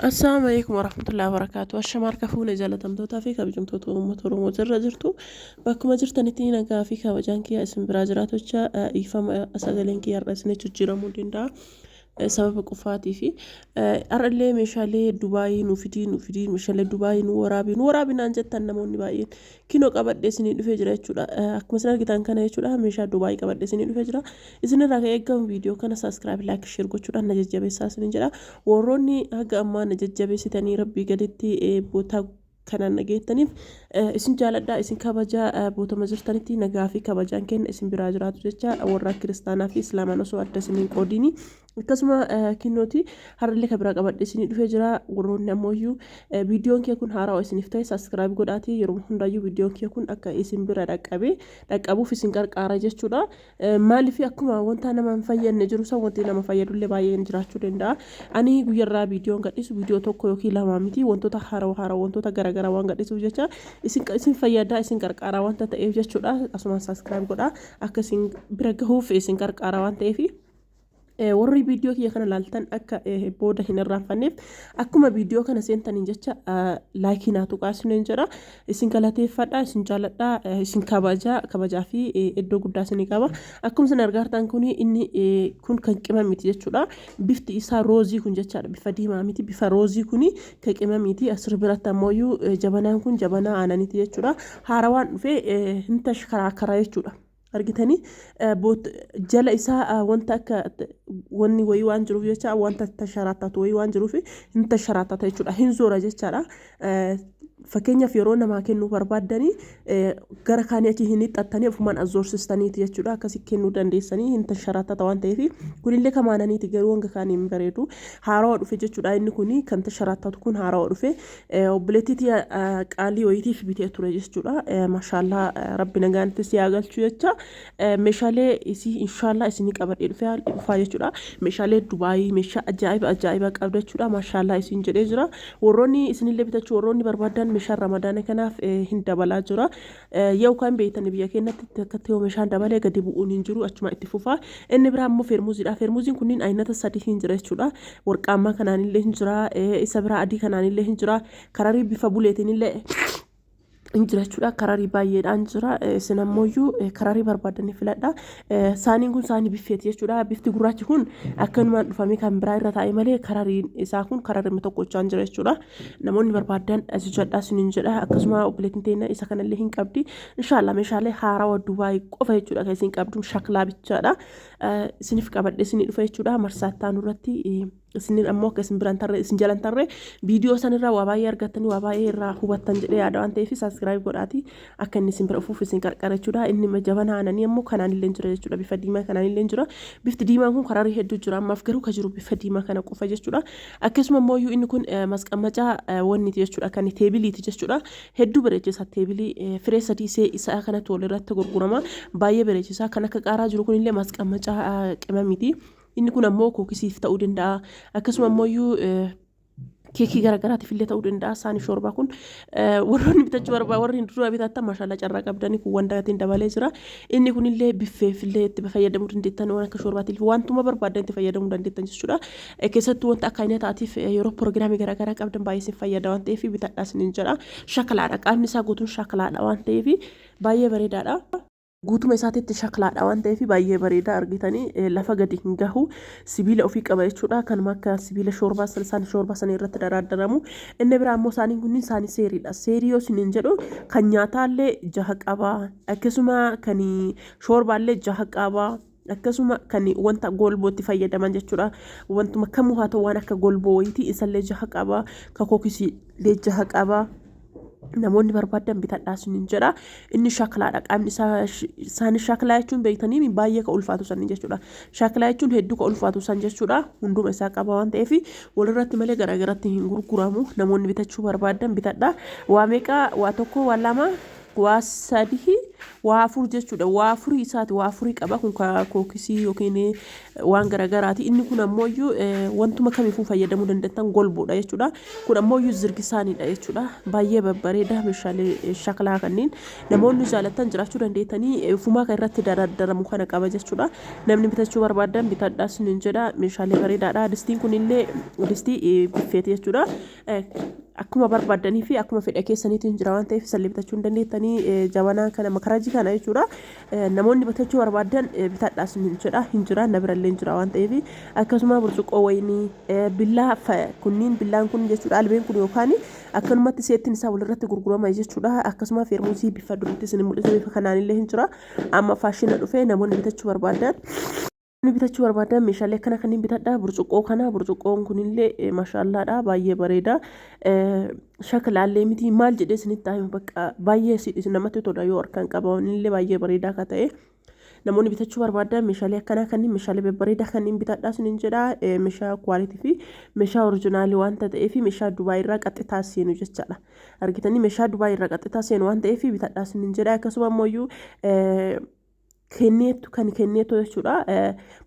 السلام عليكم ورحمة الله وبركاته. الشمار كفوني جالتمتوتا في كبجمتوتو أمتورو جرى جرتو بكما جرتنتي نقا في كبجانكي اسم براجراتوچا إيفام أساقلينكي يرسني تجيرا موديندا سبب قفاتي في أرلي مشالي دبي نفدي مشالي دبي نورابي نانجت تنموني باين كينو قبل دسني دفجرة چولا أكمسنا كتان كنا يچولا مشا دبي قبل دسني دفجرة إذن راجع إيجام فيديو كنا سبسكرايب لايك شير كوچولا نجد ساسن جرا وروني هجا أما نجد ستاني ربي قدتي بوتا كان نجيتني اسم جالدا اسم كبجا بوتا مزرتنتي نجافي كبجان كن اسم براجرات جتة ورا كريستانا في إسلام أنا سوى الدسنين قديني كسمة كنوتي هرلي خبرة قبل دسنين دفجرة ورون نمويو فيديو كي يكون هارا واسم نفتاي سبسكرايب قداتي يروم هندايو فيديو كي يكون أكا اسم برادك أبو في سنكر كاراجس شولا مالي في أكما وانتا نما مفيا نجروسا وانتا نما مفيا دولي باي نجراتشو دندا أني غيرا فيديو قديس فيديو توكو يوكي لامامتي وانتو تحارا وانتو تغرغرا وان قديس وجاچا isin fayyada isin qarqara wanta ta'eef jechuudha asuma subscribe godha akka isin bira gahuuf isin qarqara waan ta'eef warri viidiyoo kiyya kana laaltan akka booda hin irraanfanneef akkuma viidiyoo kana seentaniin jecha laayikii naa tuqaasinen jedha isin galateeffadha isin jaaladha isin kabajaa fi iddoo guddaa isin qaba akkuma isin argartan kun inni kun kan qima miti jechuudha bifti isaa roozii kun jechaadha bifa diimaa miti bifa roozii kun kan qima miti asir biratti ammoo jabanaan kun jabanaa aananiiti jechuudha haarawaan dhufee hinta karaa jechuudha argitanii jala isaa wanta akka wanni wayii waan jiruuf jecha wanta tasharaatatu wayii waan jiruuf hin tasharaatata jechuudha hin zoora jechaadha fakkeenyaaf yeroo namaa kennuu barbaadanii gara kaanii achi hin xaxxanii ofumaan azoorsistaniiti jechuudha akkasi kennuu dandeessanii hin tasharaatata waan ta'eef kunillee kamaananiiti garuu wanga kaanii hin bareedu haarawaa dhufe jechuudha inni kuni kan tasharaatatu kun haarawaa dhufe obboleettiitii qaalii wayiitiif bitee ture jechuudha maashaallah rabbi nagaanitti si yaagalchu jecha meeshaalee isii inshaallah isinii qabadhee dhufaa jechuudha meeshaalee dubaayii meeshaa ajaa'iba qabda jechuudha maashaallah isin jedhee jira warroonni isinillee bitachuu warroonni barbaadan meeshaa ramadaana kanaaf hin dabalaa jira yoo kan beeytan biyya keenyatti akkatti yoo meeshaan dabalee gadi bu'uun hin jiru achuma itti fufaa inni biraa immoo feermuuziin kunniin aynata sadii hin jira jechuudha warqaammaa kanaanillee hin jira isa biraa adii kanaanillee hin jira kararii bifa buleetinillee injirachuudha kararii baay'eedhaan jira sinammoyyuu kararii barbaadanii filadha saaniin kun saanii biffeeti jechuudha bifti gurraachi kun akkanumaan dhufamee kan biraa irra taa'e malee karariin isaa kun kararii tokkochaan jira jechuudha namoonni barbaadan ajajadhaa sinin jedha akkasuma obboleettiin teenya isa kanallee hin qabdi inshaallah meeshaalee haarawaa dubaayii qofa jechuudha kan isin qabdu shaklaa bichaadha isiniif qabadhe isinii dhufa jechuudha marsaattaan irratti isinin ammoo akka isin biraan tarree isin jalan tarree viidiyoo sanirraa waa baay'ee argattanii waa baay'ee irraa hubattan jedhee yaada waan ta'eef subscribe godhaati akka inni isin bira ufuuf isin qarqara jechuudha inni jabana aananii ammoo kanaan illee jira jechuudha bifa diimaa kanaan illee jira bifti diimaa kun kararii hedduu jira ammaaf garuu ka jiru bifa diimaa kana qofa jechuudha akkasuma ammoo inni kun masqamacaa wanniiti jechuudha kan teebiliiti jechuudha hedduu bareechisa teebilii firee sadii see isaa kanatti walirratti gurgurama baay'ee bareechisa kan akka qaaraa jiru kunillee masqamacaa qimamiiti inni kun ammoo kookisiif ta'uu danda'a akkasuma ammoo keekii garagaraatiif illee ta'uu danda'a saanii shoorbaa kun warroonni bitachuu barbaadu warri dura bitatan maashaallah carraa qabdanii kun wandaatiin dabalee jira inni kunillee biffeef illee itti fayyadamuu dandeettan waan akka shoorbaatiif wantuma barbaadan itti fayyadamuu dandeettan jechuudha keessattuu wanta akka aynataatiif yeroo piroogiraamii garagaraa qabdan baay'ee isin fayyada waan ta'eef bitadhaas ni jedha shakalaadha qaamni isaa guutuun shakalaadha waan ta'eef baay'ee bareedaadha. guutuma isaatiitti shaklaadha waan ta'eef baay'ee bareeda argitanii lafa gadi hin gahu sibiila ofii qaba jechuudha kanuma akka sibiila shoorbaa san irratti daraddaramu inni biraa immoo saaniin kunniin saanii seeriidha seerii yoo siniin jedhu kan nyaataallee jaha qaba akkasuma kan shoorbaallee jaha qaba akkasuma kan wanta golbootti fayyadaman jechuudha wantuma kamuu haa ta'u waan akka golboo wayitii isallee jaha qaba ka kookisiillee jaha qaba namoonni barbaadan bitadhaas ni jedha inni shaklaadha qaamni isaanii shaklaa jechuun beektanii baay'ee ka ulfaatu san jechuudha shaklaa jechuun hedduu ka ulfaatu san jechuudha hunduma isaa qaba waan ta'eef walirratti malee garagaratti hin gurguramu namoonni bitachuu barbaadan bitadha waa meeqa waa tokko waa lama waa sadii waa afur jechuudha. Waa afurii isaati waa afurii qaba kun kookisii yookiin waan garagaraati. Inni kun ammoo wantuma kamiifuu fayyadamuu dandeettan golboodha jechuudha. Kun ammoo zirgisaanidha jechuudha. Baay'ee babbareeda meeshaalee shaklaa kanneen namoonni jaalatan jiraachuu dandeettanii fumaa kan irratti daraddaramu kana qaba jechuudha. Namni bitachuu barbaadan bitadhaas ni jedha. Meeshaalee bareedaadha. Distiin kunillee distii biffeeti jechuudha. Akkuma barbaadanii fi akkuma fedha keessaniitiin jira waan ta'eef sallee bitachuu hin dandeettanii jabanaa kana makarajii kana jechuudha. Namoonni bitachuu barbaadan bitadhaas hin jedha hin jira na birallee jira waan ta'eef akkasuma burcuqqoo wayinii billaa kunniin billaan kun jechuudha albeen kun yookaan akkanumatti seettiin isaa walirratti gurgurama jechuudha. Akkasuma feermuusii bifa duriitti isin mul'isu bifa kanaanillee hin jira. Amma faashina dhufee namoonni bitachuu barbaadan Ni bitachuu barbaadan meeshaalee akkana kanneen bitadha. Burcuqqoo kana burcuqqoon kunillee maashaallaadha baay'ee bareeda. Shaklaallee miti maal jedhee isinitti hima bakka baay'ee namatti tola yoo harkaan qabanillee baay'ee bareeda akka ta'e. Namoonni bitachuu barbaadan meeshaalee akkana kanneen meeshaalee babbareedaa kanneen bitadha isiniin jedha. Meeshaa kwaalitii fi meeshaa orijinaalii waan ta'eef meeshaa Dubaay irraa qaxxitaa seenu jechaadha. Argitanii meeshaa Dubaay irraa qaxxitaa seenu waan ta'eef bitadha isiniin jedha. Akkasuma ammoo kenneetu kan kenneetu jechuudha.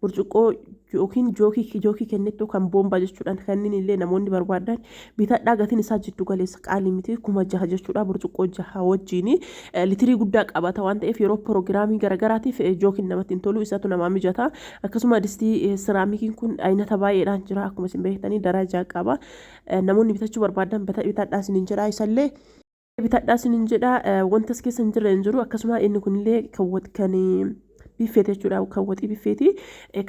Burcuqqoo yookiin jookii kenneetu kan boomba jechuudha. Kanneen illee namoonni barbaadan bitadhaa gatiin isaa jiddu galeessa qaalii miti 6,000 jechuudha. Burcuqqoo 6 wajjin litirii guddaa qabata waan ta'eef yeroo piroogiraamii garagaraatiif jookiin namatti hin tolu isatu namaa mijata. Akkasuma distii siraamikiin kun aynata baay'eedhaan jira akkuma isin beektanii darajaa qaba. Namoonni bitachuu barbaadan bitadhaa isiniin jedha isallee. Bitadhaa isiniin jedha wantas keessa hin jirre hin jiru. Akkasuma inni kunillee kan biffeeti jechuudha. Kaawwatii biffeeti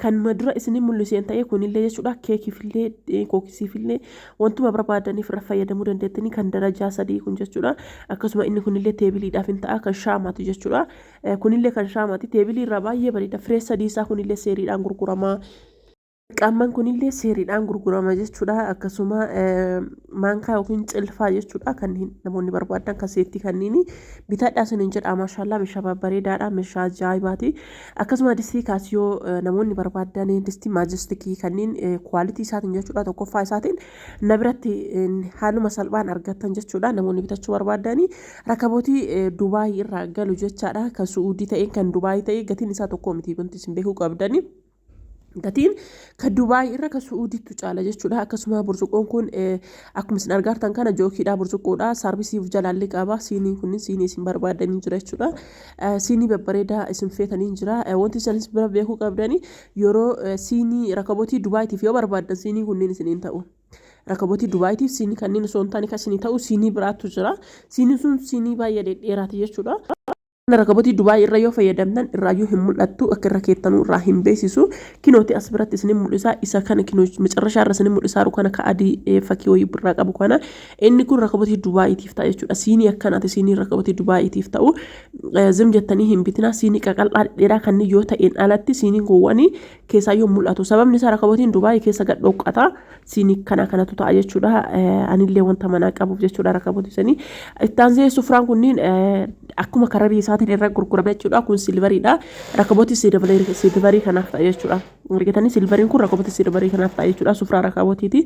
kan madura isin mul'iseen ta'e kunillee jechuudha. Keekiifillee kookisiifillee wantuma barbaadaniif irra fayyadamuu dandeettanii kan darajaa 3 kun jechuudha. Akkasuma inni kunillee teebiliidhaaf hin ta'a kan shaamaati jechuudha. Kunillee kan shaamaati teebilii irraa baay'ee bareeda. Firee sadii isaa kunillee seeriidhaan gurgurama. Qaamman kunillee seeriidhaan gurgurama jechuudha. Akkasuma maankaa yookiin cilfaa jechuudha. Kanneen namoonni barbaadan kaseetti kanneen bitadhaa isiniin jedha. Maashaallah meeshaa babbareedaadha. Meeshaa ajaa'ibaati. Akkasuma distii kaasiyoo namoonni barbaadan distii maajistikii kanneen kwaalitii isaatiin jechuudha. Tokkoffaa isaatiin na biratti haaluma salphaan argattan jechuudha. Namoonni bitachuu barbaadan rakabootii Dubaay irraa galu jechaadha. Kan Suudii ta'een kan Dubaay ta'e gatiin isaa tokko miti wanti isin beekuu qabdani. Gatiin kan Dubaay irra kan Suudiitu caala jechuudha. Akkasuma burcuqqoon kun akkuma isin argartan kana jookiidha burcuqqoodha. Saarbisiif jalaallee qaba. Siiniin kun siinii isin barbaadanii jira jechuudha. Siinii babbareedaa isin feetanii jira. Wanti isanis bira beekuu qabdani yeroo siinii rakabootii Dubaayiitiif yoo barbaadan siinii kunniin isiniin ta'u. Rakabootii Dubaayiitiif siinii kanneen osoo hin taane kan isinii ta'u siinii biraatu jira. Siiniin sun siinii baay'ee dheeraati jechuudha. Rakabootii Dubaay irra yoo fayyadamtan irraayyuu hin mul'attu akka irra keettanuu irraa hin beeksisu. Kinooti as biratti isin mul'isa isa kana kinoo macarrashaa irra isin mul'isaa kana ka adii fakkii wayii birraa qabu kana inni kun rakabootii Dubaayiitiif ta'a jechuudha. Siinii akkanaati siinii rakabootii Dubaayiitiif ta'u zim jettanii hin bitina siinii qaqal'aa dheeraa kan yoo ta'een alatti siinii gowwanii keessaa yoo mul'atu sababni isaa rakabootiin Dubaay keessa gad dhoqqata siinii kanatu ta'a jechuudha. Anillee wanta manaa qabuuf jechuudha rakabootii sanii ittaansee sufraan kunniin akkuma kararii isaatiin irra gurgurame jechuudha. Kun silveriidha. Rakabootii silverii kanaaf ta'a jechuudha. Argitanii silveriin kun rakabootii silverii kanaaf ta'a jechuudha. Sufraa rakabootiiti.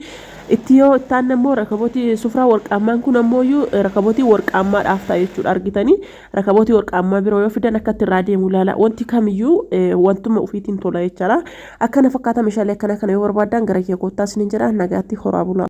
Itti yoo ittaan ammoo rakabootii sufraa warqaammaan kun ammoo rakabootii warqaammaadhaaf ta'a jechuudha. Argitanii rakabootii warqaammaa biroo yoo fidan akka irraa deemu ilaala. Wanti kamiyyuu wantuma ofiitiin tola jechuudha. Akkana fakkaata meeshaalee akkana kana yoo barbaadan gara kee koottaa isiniin jedha nagaatti horaa bulaa.